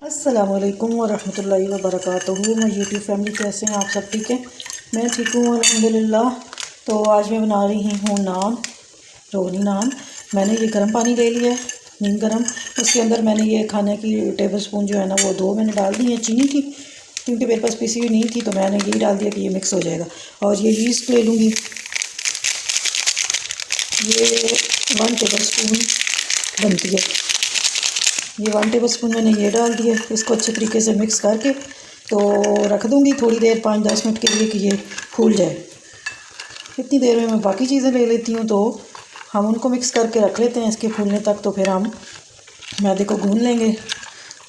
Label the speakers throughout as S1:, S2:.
S1: अस्सलाम वालेकुम वरहमतुल्लाहि वबरकातुहू। मैं यूट्यूब फैमिली, कैसे हैं आप सब? ठीक है, मैं ठीक हूँ अल्हम्दुलिल्लाह। तो आज मैं बना रही हूँ नान, रोगनी नान। मैंने ये गर्म पानी ले लिया है, नीम गर्म। उसके अंदर मैंने ये खाने की टेबल स्पून जो है ना, वो 2 मैंने डाल दी है चीनी की, क्योंकि मेरे पास पीसी हुई नहीं थी, तो मैंने यही डाल दिया कि ये मिक्स हो जाएगा। और ये यीस्ट ले लूँगी, ये 1 टेबल स्पून बनती है। ये 1 टेबल स्पून मैंने ये डाल दिया। इसको अच्छे तरीके से मिक्स करके तो रख दूँगी थोड़ी देर, 5-10 मिनट के लिए, कि ये फूल जाए। इतनी देर में मैं बाकी चीज़ें ले लेती हूँ, तो हम उनको मिक्स करके रख लेते हैं इसके फूलने तक। तो फिर हम मैदे को गूँध लेंगे,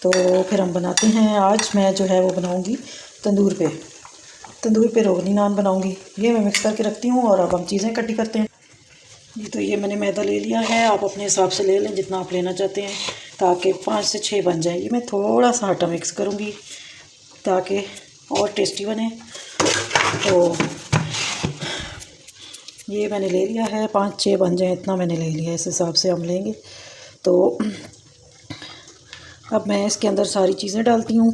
S1: तो फिर हम बनाते हैं। आज मैं जो है वो बनाऊँगी तंदूर पे रोगनी नान बनाऊँगी। ये मैं मिक्स करके रखती हूँ और अब हम चीज़ें इकट्ठी करते हैं। जी, तो ये मैंने मैदा ले लिया है। आप अपने हिसाब से ले लें जितना आप लेना चाहते हैं, ताकि 5 से 6 बन जाए। ये मैं थोड़ा सा आटा मिक्स करूँगी ताकि और टेस्टी बने। तो ये मैंने ले लिया है, 5-6 बन जाए इतना मैंने ले लिया है, इस हिसाब से हम लेंगे। तो अब मैं इसके अंदर सारी चीज़ें डालती हूँ।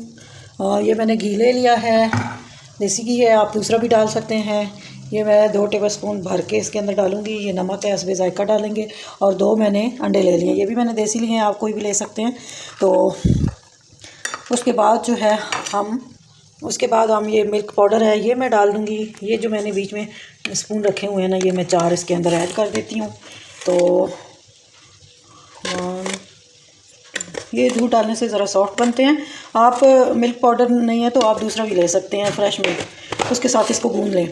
S1: और ये मैंने घी ले लिया है, देसी घी है, आप दूसरा भी डाल सकते हैं। ये मैं 2 टेबल स्पून भर के इसके अंदर डालूँगी। ये नमक है, हस्बे ज़ायक़ा डालेंगे। और 2 मैंने अंडे ले लिए, ये भी मैंने देसी लिए हैं, आप कोई भी ले सकते हैं। तो उसके बाद जो है हम ये मिल्क पाउडर है, ये मैं डाल दूँगी। ये जो मैंने बीच में स्पून रखे हुए हैं ना, ये मैं 4 इसके अंदर ऐड कर देती हूँ। तो ये दूध डालने से ज़रा सॉफ्ट बनते हैं। आप मिल्क पाउडर नहीं है तो आप दूसरा भी ले सकते हैं, फ्रेश मिल्क। उसके साथ इसको गूँध लें।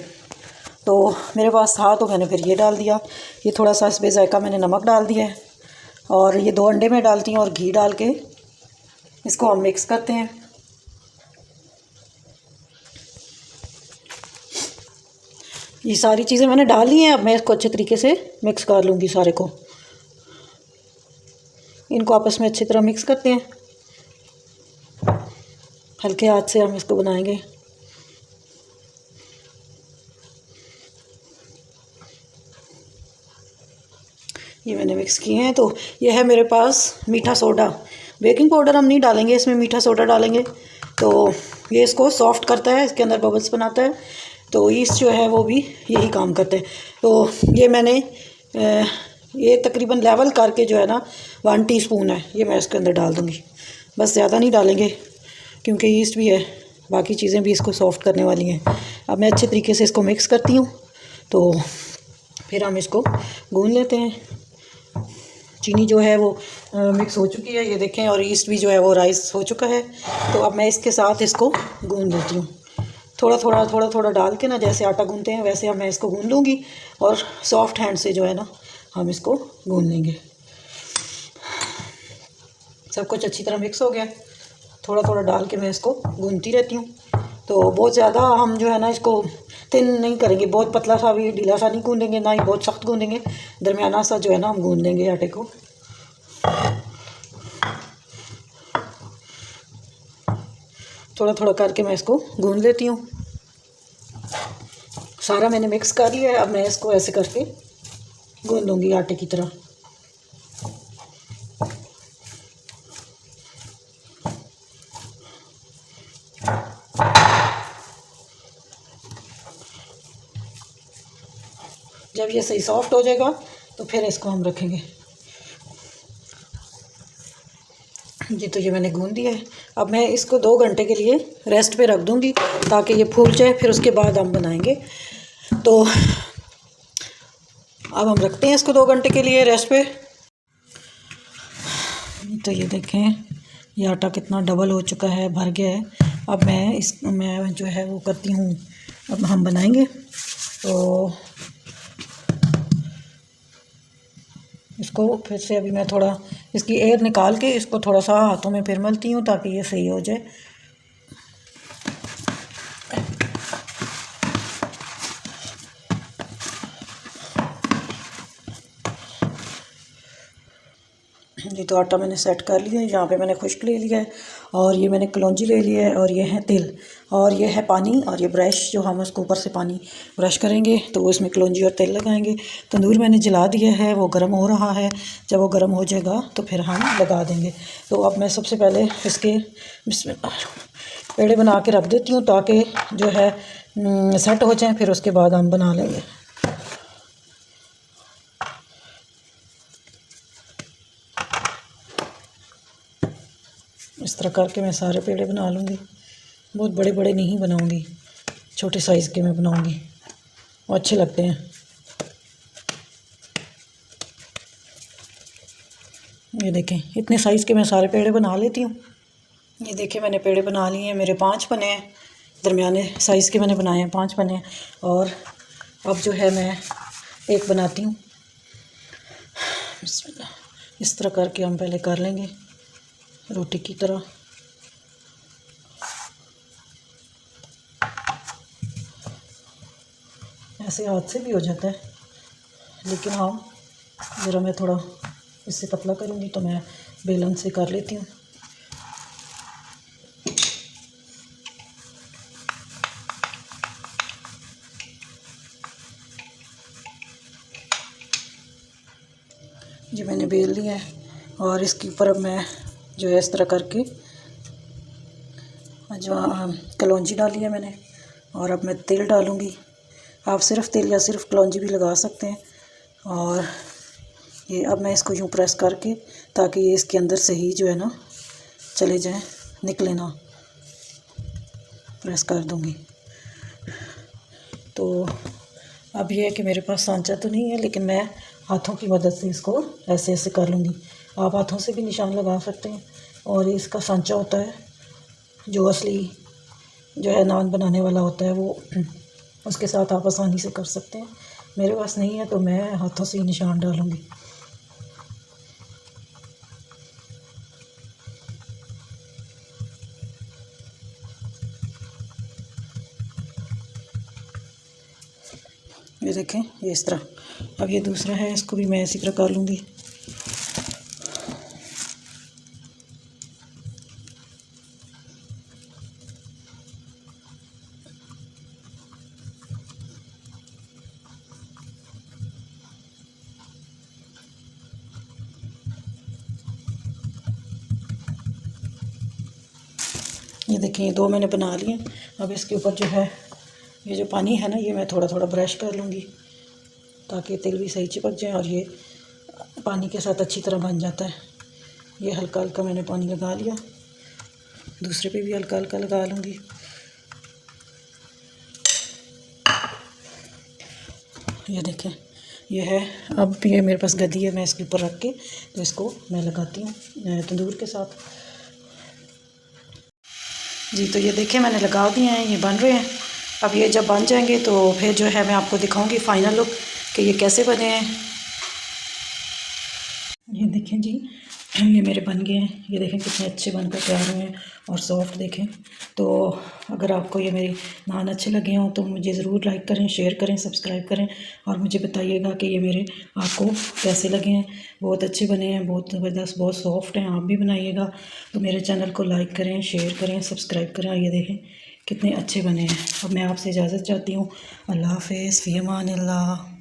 S1: तो मेरे पास था तो मैंने फिर ये डाल दिया। ये थोड़ा सा हस्बे ज़ायक़ा मैंने नमक डाल दिया है। और ये 2 अंडे मैं डालती हूँ और घी डाल के इसको हम मिक्स करते हैं। ये सारी चीज़ें मैंने डाल ली हैं। अब मैं इसको अच्छे तरीके से मिक्स कर लूँगी सारे को। इनको आपस में अच्छी तरह मिक्स करते हैं, हल्के हाथ से हम इसको बनाएंगे। ये मैंने मिक्स किए हैं। तो ये है मेरे पास मीठा सोडा। बेकिंग पाउडर हम नहीं डालेंगे इसमें, मीठा सोडा डालेंगे। तो ये इसको सॉफ्ट करता है, इसके अंदर बबल्स बनाता है। तो ईस्ट जो है वो भी यही काम करते हैं। तो ये मैंने ये तकरीबन लेवल करके जो है ना 1 टीस्पून है, ये मैं इसके अंदर डाल दूँगी। बस ज़्यादा नहीं डालेंगे, क्योंकि ईस्ट भी है, बाकी चीज़ें भी इसको सॉफ्ट करने वाली हैं। अब मैं अच्छे तरीके से इसको मिक्स करती हूँ। तो फिर हम इसको गूँध लेते हैं। चीनी जो है वो मिक्स हो चुकी है, ये देखें, और ईस्ट भी जो है वो राइस हो चुका है। तो अब मैं इसके साथ इसको गूँध लेती हूँ। थोड़ा थोड़ा डाल के ना, जैसे आटा गूँधते हैं वैसे अब मैं इसको गूँध लूँगी। और सॉफ्ट हैंड से जो है ना हम इसको गूँध लेंगे। सब कुछ अच्छी तरह मिक्स हो गया। थोड़ा डाल के मैं इसको गूँधती रहती हूँ। तो बहुत ज़्यादा हम जो है ना इसको थिन नहीं करेंगे, बहुत पतला सा भी ढीला सा नहीं गूँधेंगे, ना ही बहुत सख्त गूँधेंगे, दरमियाना सा जो है ना हम गूँध लेंगे आटे को। थोड़ा करके मैं इसको गूँध लेती हूँ। सारा मैंने मिक्स कर लिया है। अब मैं इसको ऐसे करके गूँध लूँगी आटे की तरह। जब ये सही सॉफ्ट हो जाएगा तो फिर इसको हम रखेंगे। ये मैंने गूँध दिया है। अब मैं इसको 2 घंटे के लिए रेस्ट पे रख दूँगी, ताकि ये फूल जाए, फिर उसके बाद हम बनाएंगे। तो अब हम रखते हैं इसको 2 घंटे के लिए रेस्ट पे। तो ये देखें, ये आटा कितना डबल हो चुका है, भर गया है। अब मैं जो है वो करती हूँ, अब हम बनाएंगे। तो इसको फिर से अभी मैं थोड़ा इसकी एयर निकाल के इसको थोड़ा सा हाथों में फिर मलती हूँ, ताकि ये सही हो जाए। जी, तो तो आटा मैंने सेट कर लिया है। यहाँ पे मैंने खुश्क ले लिया है और ये मैंने कलौंजी ले लिया है और ये है तिल और ये है पानी और ये ब्रश जो हम उसको ऊपर से पानी ब्रश करेंगे तो वो इसमें कलौंजी और तिल लगाएंगे। तंदूर मैंने जला दिया है, वो गर्म हो रहा है। जब वो गर्म हो जाएगा तो फिर हम लगा देंगे। तो अब मैं सबसे पहले इसके पेड़े बना के रख देती हूँ ताकि जो है सेट हो जाए, फिर उसके बाद हम बना लेंगे। इस तरह करके मैं सारे पेड़े बना लूँगी। बहुत बड़े बड़े नहीं बनाऊँगी, छोटे साइज़ के मैं बनाऊँगी, वो अच्छे लगते हैं। ये देखें, इतने साइज़ के मैं सारे पेड़े बना लेती हूँ। ये देखें, मैंने पेड़े बना लिए हैं। मेरे 5 बने हैं, दरमियाने साइज़ के मैंने बनाए हैं, 5 बने हैं। और अब जो है मैं एक बनाती हूँ। इस तरह करके हम पहले कर लेंगे रोटी की तरह। ऐसे हाथ से भी हो जाता है, लेकिन हाँ ज़रा मैं थोड़ा इससे पतला करूँगी तो मैं बेलन से कर लेती हूँ। ये मैंने बेल लिया है और इसके ऊपर अब मैं जो है इस तरह करके जो कलौंजी डाली है मैंने और अब मैं तेल डालूँगी। आप सिर्फ तेल या सिर्फ कलौंजी भी लगा सकते हैं। और ये अब मैं इसको यूँ प्रेस करके ताकि ये इसके अंदर से ही जो है ना चले जाए, निकले ना, प्रेस कर दूँगी। तो अब ये है कि मेरे पास सांचा तो नहीं है, लेकिन मैं हाथों की मदद से इसको ऐसे ऐसे कर लूँगी। आप हाथों से भी निशान लगा सकते हैं। और ये इसका सांचा होता है जो असली जो है नान बनाने वाला होता है, वो उसके साथ आप आसानी से कर सकते हैं। मेरे पास नहीं है तो मैं हाथों से ही निशान डालूँगी। ये देखें, ये इस तरह। अब ये दूसरा है, इसको भी मैं इसी तरह कर लूँगी। ये देखें, ये 2 मैंने बना लिए। अब इसके ऊपर जो है ये जो पानी है ना, ये मैं थोड़ा थोड़ा ब्रश कर लूँगी ताकि तिल भी सही चिपक जाए और ये पानी के साथ अच्छी तरह बन जाता है। ये हल्का हल्का मैंने पानी लगा लिया, दूसरे पे भी हल्का हल्का लगा लूँगी। ये देखें, ये है। अब ये मेरे पास गद्दी है, मैं इसके ऊपर रख के तो इसको मैं लगाती हूँ तंदूर के साथ। जी, तो ये देखें मैंने लगा दिए हैं, ये बन रहे हैं। अब ये जब बन जाएंगे तो फिर जो है मैं आपको दिखाऊंगी फ़ाइनल लुक कि ये कैसे बने हैं। ये देखें जी, ये मेरे बन गए हैं। ये देखें कितने अच्छे बनकर तैयार हुए हैं और सॉफ्ट देखें। तो अगर आपको ये मेरे नान अच्छे लगे हों तो मुझे ज़रूर लाइक करें, शेयर करें, सब्सक्राइब करें और मुझे बताइएगा कि ये मेरे आपको कैसे लगे हैं। बहुत अच्छे बने हैं, बहुत ज़बरदस्त, बहुत सॉफ्ट हैं। आप भी बनाइएगा। तो मेरे चैनल को लाइक करें, शेयर करें, सब्सक्राइब करें। ये देखें कितने अच्छे बने हैं। अब मैं आपसे इजाज़त चाहती हूँ। अल्लाह हाफ़िज़, फ़ी अमान अल्लाह।